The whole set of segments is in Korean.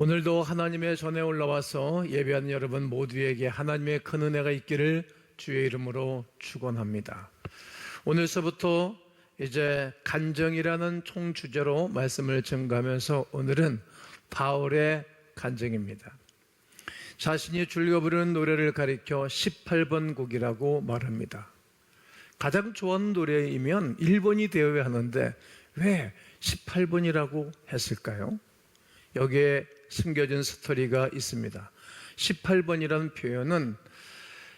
오늘도 하나님의 전에 올라와서 예배하는 여러분 모두에게 하나님의 큰 은혜가 있기를 주의 이름으로 축원합니다. 오늘서부터 이제 간증이라는 총주제로 말씀을 증거하면서 오늘은 바울의 간증입니다. 자신이 즐겨 부르는 노래를 가리켜 18번 곡이라고 말합니다. 가장 좋아하는 노래이면 1번이 되어야 하는데 왜 18번이라고 했을까요? 여기에 숨겨진 스토리가 있습니다. 18번이라는 표현은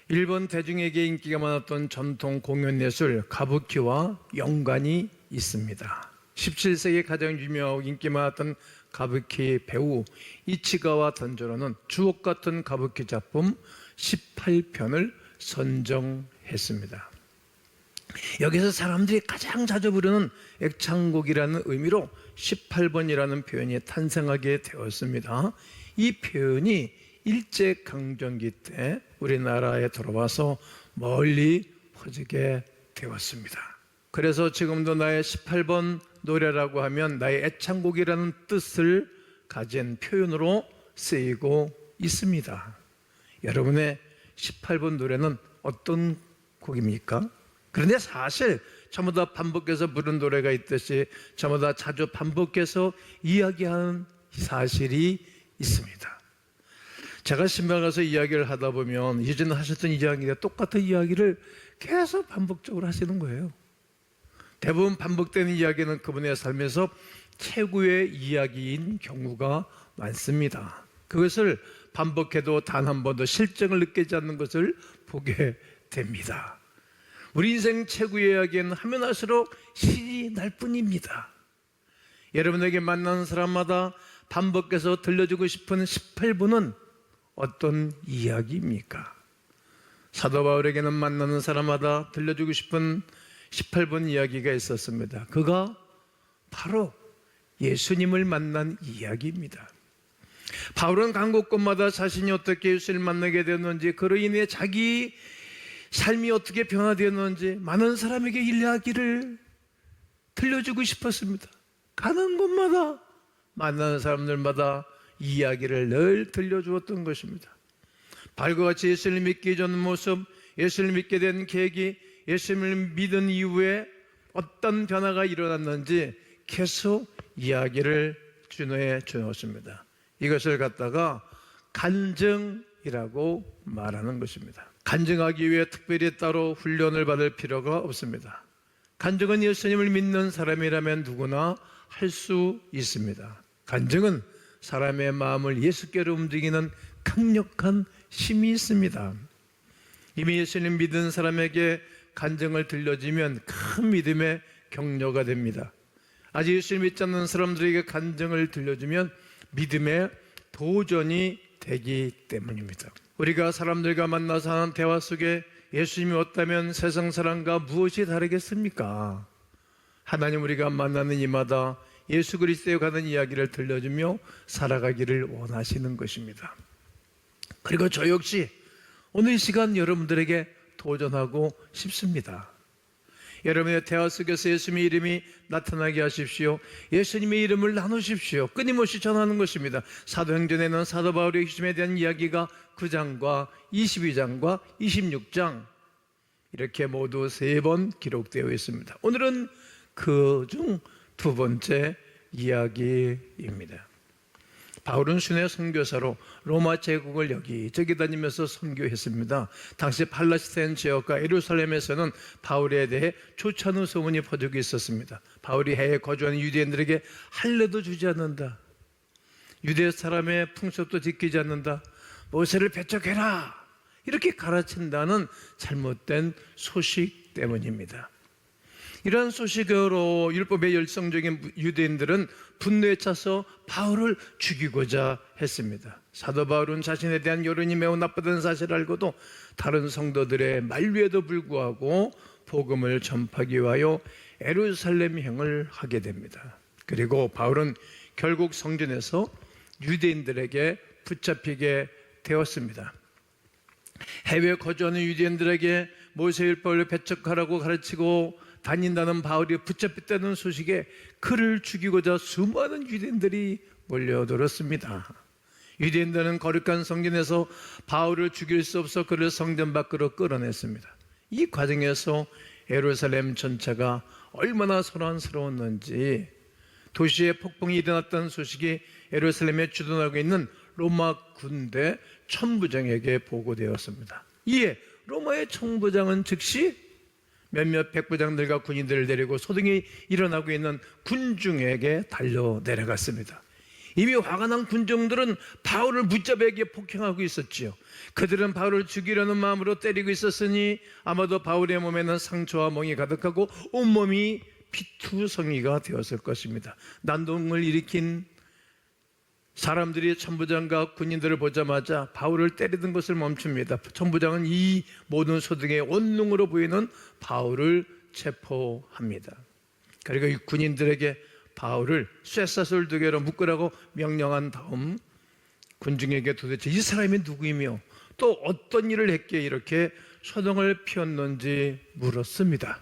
일본 대중에게 인기가 많았던 전통 공연예술 가부키와 연관이 있습니다. 17세기 가장 유명하고 인기 많았던 가부키 배우 이치가와 던조로는 주옥 같은 가부키 작품 18편을 선정했습니다. 여기서 사람들이 가장 자주 부르는 애창곡이라는 의미로 18번이라는 표현이 탄생하게 되었습니다. 이 표현이 일제강점기 때 우리나라에 들어와서 멀리 퍼지게 되었습니다. 그래서 지금도 나의 18번 노래라고 하면 나의 애창곡이라는 뜻을 가진 표현으로 쓰이고 있습니다. 여러분의 18번 노래는 어떤 곡입니까? 그런데 사실 전부 다 반복해서 부른 노래가 있듯이 전부 다 자주 반복해서 이야기하는 사실이 있습니다. 제가 신방 가서 이야기를 하다 보면 예전에 하셨던 이야기가 똑같은 이야기를 계속 반복적으로 하시는 거예요. 대부분 반복되는 이야기는 그분의 삶에서 최고의 이야기인 경우가 많습니다. 그것을 반복해도 단 한 번도 실증을 느끼지 않는 것을 보게 됩니다. 우리 인생 최고의 이야기는 하면 할수록 신이 날 뿐입니다. 여러분에게 만나는 사람마다 반복해서 들려주고 싶은 18번은 어떤 이야기입니까? 사도 바울에게는 만나는 사람마다 들려주고 싶은 18번 이야기가 있었습니다. 그가 바로 예수님을 만난 이야기입니다. 바울은 간 곳곳마다 자신이 어떻게 예수를 만나게 되었는지, 그로 인해 자기 삶이 어떻게 변화되었는지 많은 사람에게 이야기를 들려주고 싶었습니다. 가는 곳마다 만나는 사람들마다 이야기를 늘 들려주었던 것입니다. 바울과 같이 예수를 믿게 해주는 모습, 예수를 믿게 된 계기, 예수를 믿은 이후에 어떤 변화가 일어났는지 계속 이야기를 준호해 주었습니다. 이것을 갖다가 간증이라고 말하는 것입니다. 간증하기 위해 특별히 따로 훈련을 받을 필요가 없습니다. 간증은 예수님을 믿는 사람이라면 누구나 할 수 있습니다. 간증은 사람의 마음을 예수께로 움직이는 강력한 힘이 있습니다. 이미 예수님 믿은 사람에게 간증을 들려주면 큰 믿음의 격려가 됩니다. 아직 예수님 믿지 않는 사람들에게 간증을 들려주면 믿음의 도전이 되기 때문입니다. 우리가 사람들과 만나서 하는 대화 속에 예수님이 없다면 세상 사람과 무엇이 다르겠습니까? 하나님 우리가 만나는 이마다 예수 그리스도에 관한 이야기를 들려주며 살아가기를 원하시는 것입니다. 그리고 저 역시 오늘 이 시간 여러분들에게 도전하고 싶습니다. 여러분의 대화 속에서 예수님의 이름이 나타나게 하십시오. 예수님의 이름을 나누십시오. 끊임없이 전하는 것입니다. 사도행전에는 사도 바울의 핵심에 대한 이야기가 9장과 22장과 26장 이렇게 모두 3번 기록되어 있습니다. 오늘은 그 중 두 번째 이야기입니다. 바울은 순회 선교사로 로마 제국을 여기저기 다니면서 선교했습니다. 당시 팔레스타인 지역과 예루살렘에서는 바울에 대해 좋지 않은 소문이 퍼지고 있었습니다. 바울이 해외에 거주하는 유대인들에게 할례도 주지 않는다, 유대 사람의 풍습도 지키지 않는다, 모세를 배척해라, 이렇게 가르친다는 잘못된 소식 때문입니다. 이러한 소식으로 율법에 열성적인 유대인들은 분노에 차서 바울을 죽이고자 했습니다. 사도 바울은 자신에 대한 여론이 매우 나쁘다는 사실을 알고도 다른 성도들의 만류에도 불구하고 복음을 전파하기 위하여 예루살렘행을 하게 됩니다. 그리고 바울은 결국 성전에서 유대인들에게 붙잡히게 되었습니다. 해외에 거주하는 유대인들에게 모세율법을 배척하라고 가르치고 다닌다는 바울이 붙잡혔다는 소식에 그를 죽이고자 수많은 유대인들이 몰려들었습니다. 유대인들은 거룩한 성전에서 바울을 죽일 수 없어 그를 성전 밖으로 끌어냈습니다. 이 과정에서 예루살렘 전체가 얼마나 소란스러웠는지 도시에 폭풍이 일어났다는 소식이 예루살렘에 주둔하고 있는 로마 군대 천부장에게 보고되었습니다. 이에 로마의 천부장은 즉시 몇몇 백부장들과 군인들을 데리고 소동이 일어나고 있는 군중에게 달려 내려갔습니다. 이미 화가 난 군중들은 바울을 붙잡아에게 폭행하고 있었지요. 그들은 바울을 죽이려는 마음으로 때리고 있었으니 아마도 바울의 몸에는 상처와 멍이 가득하고 온몸이 피투성이가 되었을 것입니다. 난동을 일으킨 사람들이 천부장과 군인들을 보자마자 바울을 때리던 것을 멈춥니다. 천부장은 이 모든 소동의 원흉으로 보이는 바울을 체포합니다. 그리고 이 군인들에게 바울을 쇠사슬 2개로 묶으라고 명령한 다음 군중에게 도대체 이 사람이 누구이며 또 어떤 일을 했기에 이렇게 소동을 피웠는지 물었습니다.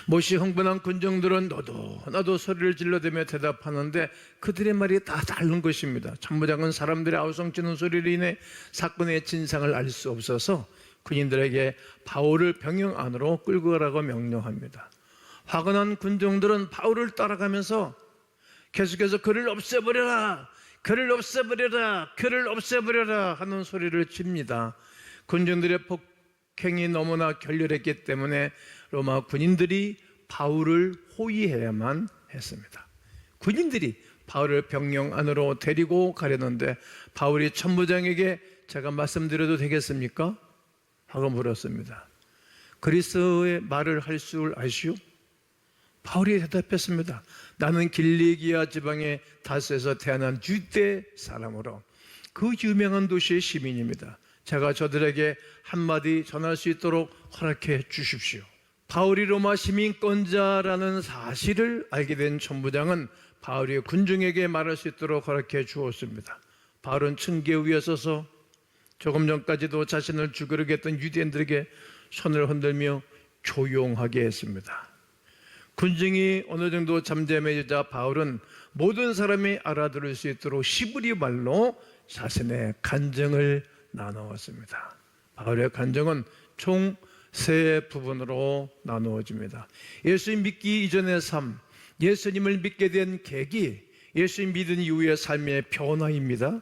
몹시 흥분한 군중들은 너도 나도 소리를 질러대며 대답하는데 그들의 말이 다 다른 것입니다. 천부장은 사람들의 아우성치는 소리로 인해 사건의 진상을 알 수 없어서 군인들에게 바울을 병영 안으로 끌고 가라고 명령합니다. 화가 난 군중들은 바울을 따라가면서 계속해서 그를 없애버려라, 그를 없애버려라, 그를 없애버려라 하는 소리를 칩니다. 군중들의 폭행이 너무나 격렬했기 때문에 로마 군인들이 바울을 호위해야만 했습니다. 군인들이 바울을 병영 안으로 데리고 가려는데 바울이 천부장에게 제가 말씀드려도 되겠습니까? 하고 물었습니다. 그리스도의 말을 할 줄 아시오? 바울이 대답했습니다. 나는 길리기아 지방의 다스에서 태어난 유대 사람으로 그 유명한 도시의 시민입니다. 제가 저들에게 한마디 전할 수 있도록 허락해 주십시오. 바울이 로마 시민권자라는 사실을 알게 된 천부장은 바울이 군중에게 말할 수 있도록 허락해 주었습니다. 바울은 층계 위에 서서 조금 전까지도 자신을 죽이려고 했던 유대인들에게 손을 흔들며 조용하게 했습니다. 군중이 어느 정도 잠잠해지자 바울은 모든 사람이 알아들을 수 있도록 시브리 말로 자신의 간증을 나누었습니다. 바울의 간증은 총 3부분으로 나누어집니다. 예수님 믿기 이전의 삶, 예수님을 믿게 된 계기, 예수님 믿은 이후의 삶의 변화입니다.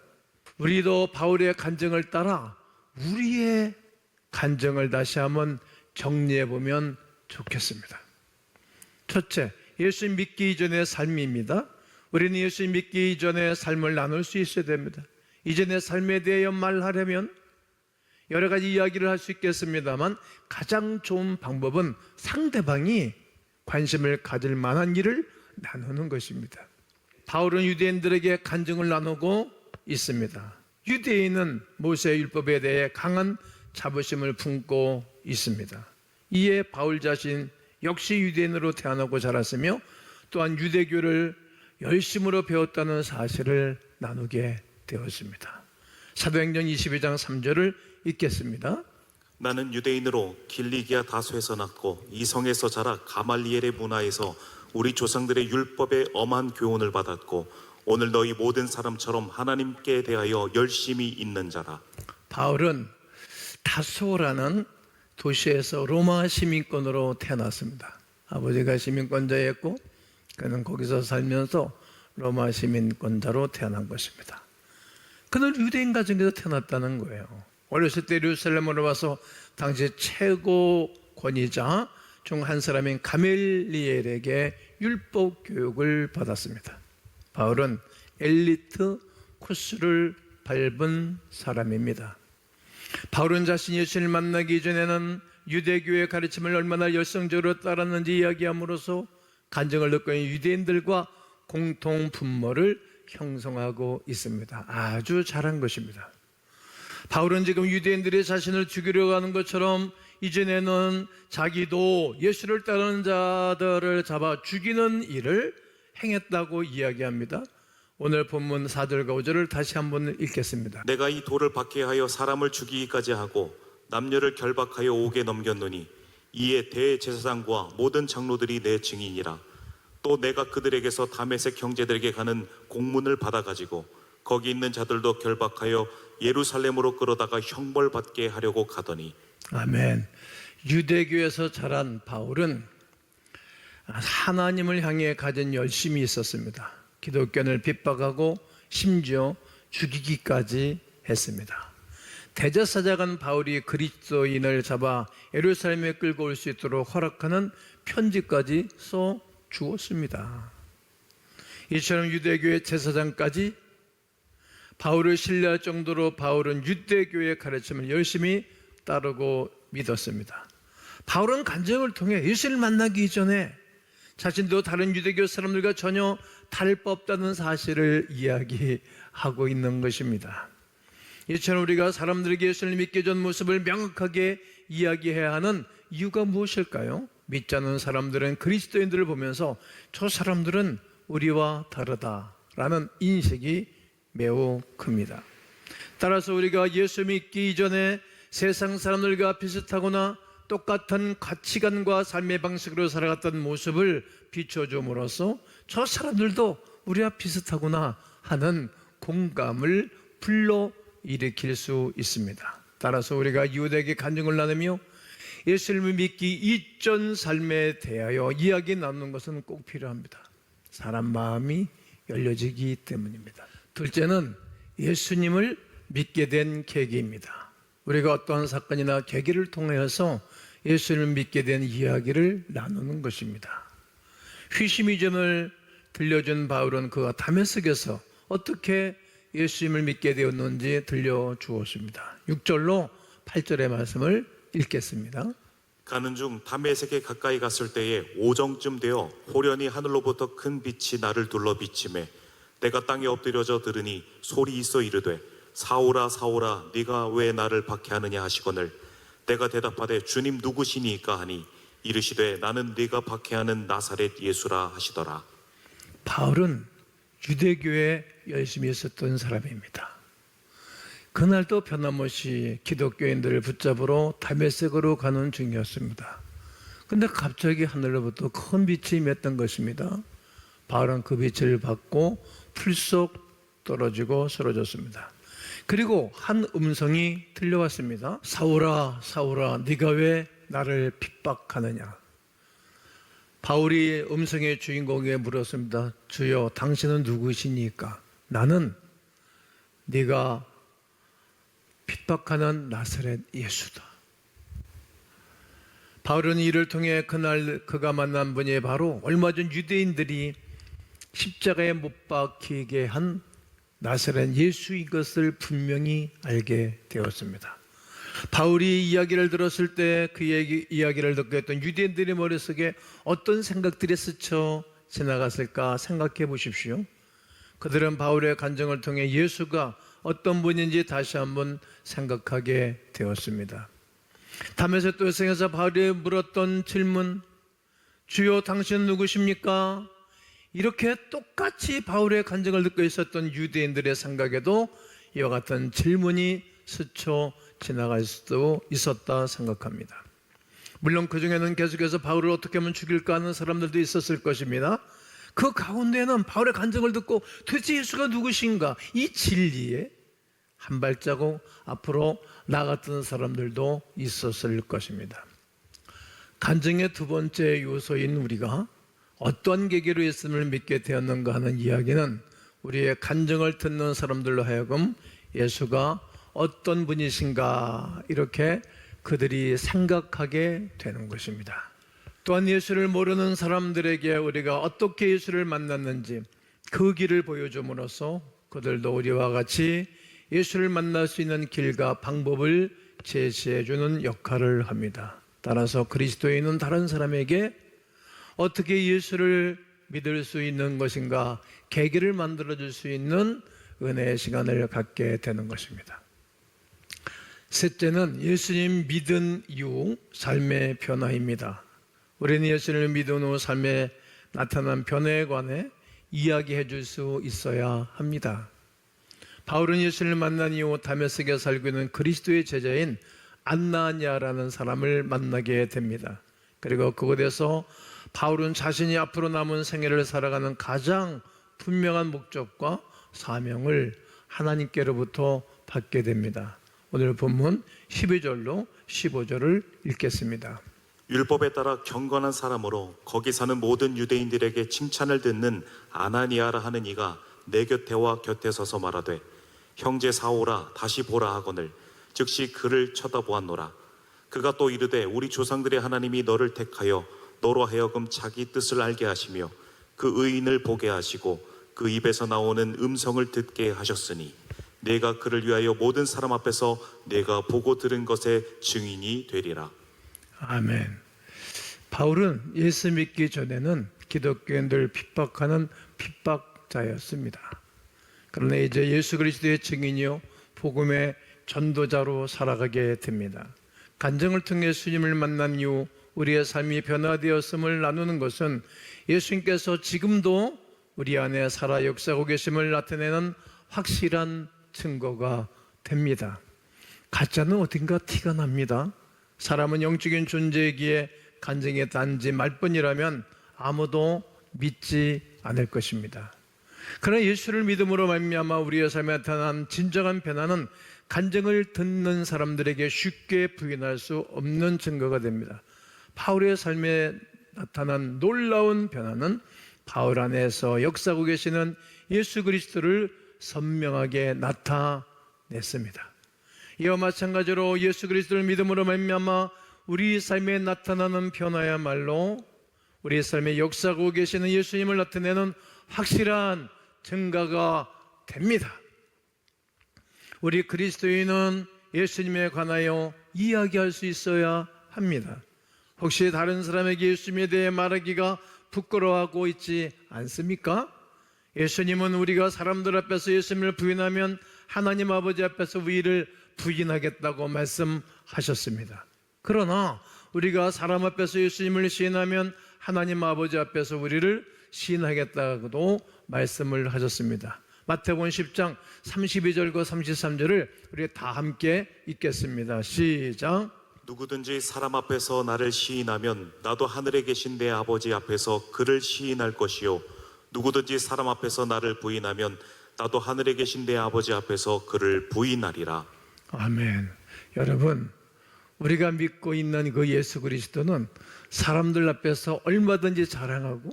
우리도 바울의 간증을 따라 우리의 간증을 다시 한번 정리해 보면 좋겠습니다. 첫째, 예수님 믿기 이전의 삶입니다. 우리는 예수님 믿기 이전의 삶을 나눌 수 있어야 됩니다. 이전의 삶에 대하여 말하려면 여러 가지 이야기를 할 수 있겠습니다만 가장 좋은 방법은 상대방이 관심을 가질 만한 일을 나누는 것입니다. 바울은 유대인들에게 간증을 나누고 있습니다. 유대인은 모세의 율법에 대해 강한 자부심을 품고 있습니다. 이에 바울 자신 역시 유대인으로 태어나고 자랐으며 또한 유대교를 열심으로 배웠다는 사실을 나누게 되었습니다. 사도행전 22장 3절을 읽겠습니다. 나는 유대인으로 길리기아 다소에서 낳고 이성에서 자라 가말리엘의 문화에서 우리 조상들의 율법에 엄한 교훈을 받았고 오늘 너희 모든 사람처럼 하나님께 대하여 열심히 있는 자라. 바울은 다소라는 도시에서 로마 시민권으로 태어났습니다. 아버지가 시민권자였고 그는 거기서 살면서 로마 시민권자로 태어난 것입니다. 그는 유대인 가정에서 태어났다는 거예요. 어렸을 때 예루살렘으로 와서 당시 최고 권위자 중 한 사람인 가멜리엘에게 율법 교육을 받았습니다. 바울은 엘리트 코스를 밟은 사람입니다. 바울은 자신이 예수님을 만나기 이전에는 유대교의 가르침을 얼마나 열성적으로 따랐는지 이야기함으로써 간증을 듣고 있는 유대인들과 공통 분모를 형성하고 있습니다. 아주 잘한 것입니다. 바울은 지금 유대인들이 자신을 죽이려고 하는 것처럼 이전에는 자기도 예수를 따르는 자들을 잡아 죽이는 일을 행했다고 이야기합니다. 오늘 본문 4절과 5절을 다시 한번 읽겠습니다. 내가 이 돌을 박해하여 사람을 죽이기까지 하고 남녀를 결박하여 옥에 넘겼노니 이에 대제사장과 모든 장로들이 내 증인이라. 또 내가 그들에게서 다메섹 형제들에게 가는 공문을 받아가지고 거기 있는 자들도 결박하여 예루살렘으로 끌어다가 형벌받게 하려고 가더니 아멘. 유대교에서 자란 바울은 하나님을 향해 가진 열심이 있었습니다. 기독교를 핍박하고 심지어 죽이기까지 했습니다. 대제사장은 바울이 그리스도인을 잡아 예루살렘에 끌고 올 수 있도록 허락하는 편지까지 써 주었습니다. 이처럼 유대교의 제사장까지 바울을 신뢰할 정도로 바울은 유대교의 가르침을 열심히 따르고 믿었습니다. 바울은 간증을 통해 예수를 만나기 이전에 자신도 다른 유대교 사람들과 전혀 다를 바 없다는 사실을 이야기하고 있는 것입니다. 이처럼 우리가 사람들에게 예수를 믿게 전 모습을 명확하게 이야기해야 하는 이유가 무엇일까요? 믿지 않는 사람들은 그리스도인들을 보면서 저 사람들은 우리와 다르다라는 인식이 매우 큽니다. 따라서 우리가 예수 믿기 이전에 세상 사람들과 비슷하거나 똑같은 가치관과 삶의 방식으로 살아갔던 모습을 비춰줌으로써 저 사람들도 우리와 비슷하구나 하는 공감을 불러일으킬 수 있습니다. 따라서 우리가 이웃에게 간증을 나누며 예수님을 믿기 이전 삶에 대하여 이야기 나누는 것은 꼭 필요합니다. 사람 마음이 열려지기 때문입니다. 둘째는 예수님을 믿게 된 계기입니다. 우리가 어떠한 사건이나 계기를 통해서 예수님을 믿게 된 이야기를 나누는 것입니다. 휘심이전을 들려준 바울은 그가 다메섹에서 어떻게 예수님을 믿게 되었는지 들려주었습니다. 6절로 8절의 말씀을 읽겠습니다. 가는 중 다메섹에 가까이 갔을 때에 오정쯤 되어 호련히 하늘로부터 큰 빛이 나를 둘러 비치매 내가 땅에 엎드려져 들으니 소리 있어 이르되 사울아 사울아 네가 왜 나를 박해하느냐 하시거늘 내가 대답하되 주님 누구시니까 하니 이르시되 나는 네가 박해하는 나사렛 예수라 하시더라. 바울은 유대교에 열심히 있었던 사람입니다. 그날도 변함없이 기독교인들을 붙잡으러 다메섹으로 가는 중이었습니다. 근데 갑자기 하늘로부터 큰 빛이 맺던 것입니다. 바울은 그 빛을 받고 풀썩 떨어지고 쓰러졌습니다. 그리고 한 음성이 들려왔습니다. 사울아 사울아 네가 왜 나를 핍박하느냐. 바울이 음성의 주인공에게 물었습니다. 주여 당신은 누구시니까? 나는 네가 핍박하는 나사렛 예수다. 바울은 이를 통해 그날 그가 만난 분이 바로 얼마 전 유대인들이 십자가에 못 박히게 한 나사렛 예수인 것을 분명히 알게 되었습니다. 바울이 이야기를 들었을 때 그 이야기를 듣게 했던 유대인들의 머릿속에 어떤 생각들이 스쳐 지나갔을까 생각해 보십시오. 그들은 바울의 간증을 통해 예수가 어떤 분인지 다시 한번 생각하게 되었습니다. 다메섹 도성에서 바울이 물었던 질문, 주여 당신은 누구십니까? 이렇게 똑같이 바울의 간증을 듣고 있었던 유대인들의 생각에도 이와 같은 질문이 스쳐 지나갈 수도 있었다 생각합니다. 물론 그 중에는 계속해서 바울을 어떻게 하면 죽일까 하는 사람들도 있었을 것입니다. 그 가운데는 바울의 간증을 듣고 도대체 예수가 누구신가 이 진리에 한 발자국 앞으로 나갔던 사람들도 있었을 것입니다. 간증의 두 번째 요소인 우리가 어떤 계기로 예수님을 믿게 되었는가 하는 이야기는 우리의 간증을 듣는 사람들로 하여금 예수가 어떤 분이신가 이렇게 그들이 생각하게 되는 것입니다. 또한 예수를 모르는 사람들에게 우리가 어떻게 예수를 만났는지 그 길을 보여줌으로써 그들도 우리와 같이 예수를 만날 수 있는 길과 방법을 제시해 주는 역할을 합니다. 따라서 그리스도인은 다른 사람에게 어떻게 예수를 믿을 수 있는 것인가 계기를 만들어 줄 수 있는 은혜의 시간을 갖게 되는 것입니다. 셋째는 예수님 믿은 이후 삶의 변화입니다. 우리는 예수를 믿은 후 삶에 나타난 변화에 관해 이야기해 줄 수 있어야 합니다. 바울은 예수를 만난 이후 다메섹에 살고 있는 그리스도의 제자인 안나냐라는 사람을 만나게 됩니다. 그리고 그곳에서 바울은 자신이 앞으로 남은 생애를 살아가는 가장 분명한 목적과 사명을 하나님께로부터 받게 됩니다. 오늘 본문 12절로 15절을 읽겠습니다. 율법에 따라 경건한 사람으로 거기 사는 모든 유대인들에게 칭찬을 듣는 아나니아라 하는 이가 내 곁에 와 곁에 서서 말하되 형제 사오라 다시 보라 하거늘 즉시 그를 쳐다보았노라. 그가 또 이르되 우리 조상들의 하나님이 너를 택하여 너로 하여금 자기 뜻을 알게 하시며 그 의인을 보게 하시고 그 입에서 나오는 음성을 듣게 하셨으니 내가 그를 위하여 모든 사람 앞에서 내가 보고 들은 것의 증인이 되리라. 아멘. 바울은 예수 믿기 전에는 기독교인들 핍박하는 핍박자였습니다. 그러나 이제 예수 그리스도의 증인이요 복음의 전도자로 살아가게 됩니다. 간증을 통해 예수님을 만난 이후 우리의 삶이 변화되었음을 나누는 것은 예수님께서 지금도 우리 안에 살아 역사하고 계심을 나타내는 확실한 증거가 됩니다. 가짜는 어딘가 티가 납니다. 사람은 영적인 존재이기에 간증이 단지 말뿐이라면 아무도 믿지 않을 것입니다. 그러나 예수를 믿음으로 말미암아 우리의 삶에 나타난 진정한 변화는 간증을 듣는 사람들에게 쉽게 부인할 수 없는 증거가 됩니다. 바울의 삶에 나타난 놀라운 변화는 바울 안에서 역사하고 계시는 예수 그리스도를 선명하게 나타냈습니다. 이와 마찬가지로 예수 그리스도를 믿음으로 말미암아 우리 삶에 나타나는 변화야말로 우리 삶에 역사하고 계시는 예수님을 나타내는 확실한 증거가 됩니다. 우리 그리스도인은 예수님에 관하여 이야기할 수 있어야 합니다. 혹시 다른 사람에게 예수님에 대해 말하기가 부끄러워하고 있지 않습니까? 예수님은 우리가 사람들 앞에서 예수님을 부인하면 하나님 아버지 앞에서 우리를 부인하겠다고 말씀하셨습니다. 그러나 우리가 사람 앞에서 예수님을 시인하면 하나님 아버지 앞에서 우리를 시인하겠다고도 말씀을 하셨습니다. 마태복음 10장 32절과 33절을 우리 다 함께 읽겠습니다. 시작. 누구든지 사람 앞에서 나를 시인하면 나도 하늘에 계신 내 아버지 앞에서 그를 시인할 것이요 누구든지 사람 앞에서 나를 부인하면 나도 하늘에 계신 내 아버지 앞에서 그를 부인하리라. 아멘. 여러분, 우리가 믿고 있는 그 예수 그리스도는 사람들 앞에서 얼마든지 자랑하고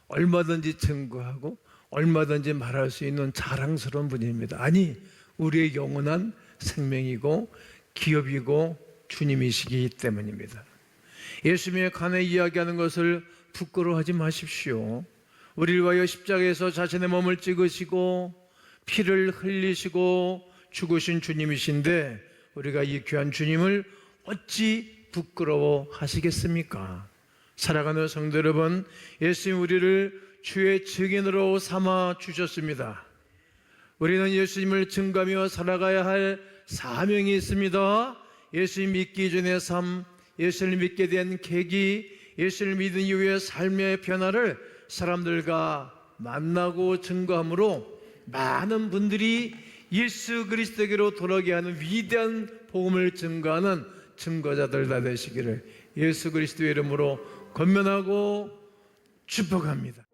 얼마든지 증거하고 얼마든지 말할 수 있는 자랑스러운 분입니다. 아니, 우리의 영원한 생명이고 기업이고 주님이시기 때문입니다. 예수님에 관해 이야기하는 것을 부끄러워하지 마십시오. 우리를 위하여 십자가에서 자신의 몸을 찍으시고 피를 흘리시고 죽으신 주님이신데 우리가 이 귀한 주님을 어찌 부끄러워하시겠습니까? 사랑하는 성도 여러분, 예수님 우리를 주의 증인으로 삼아 주셨습니다. 우리는 예수님을 증거하며 살아가야 할 사명이 있습니다. 예수님 믿기 전의 삶, 예수를 믿게 된 계기, 예수를 믿은 이후의 삶의 변화를 사람들과 만나고 증거함으로 많은 분들이 예수 그리스도에게로 돌아오게 하는 위대한 복음을 증거하는 증거자들 다 되시기를 예수 그리스도의 이름으로 권면하고 축복합니다.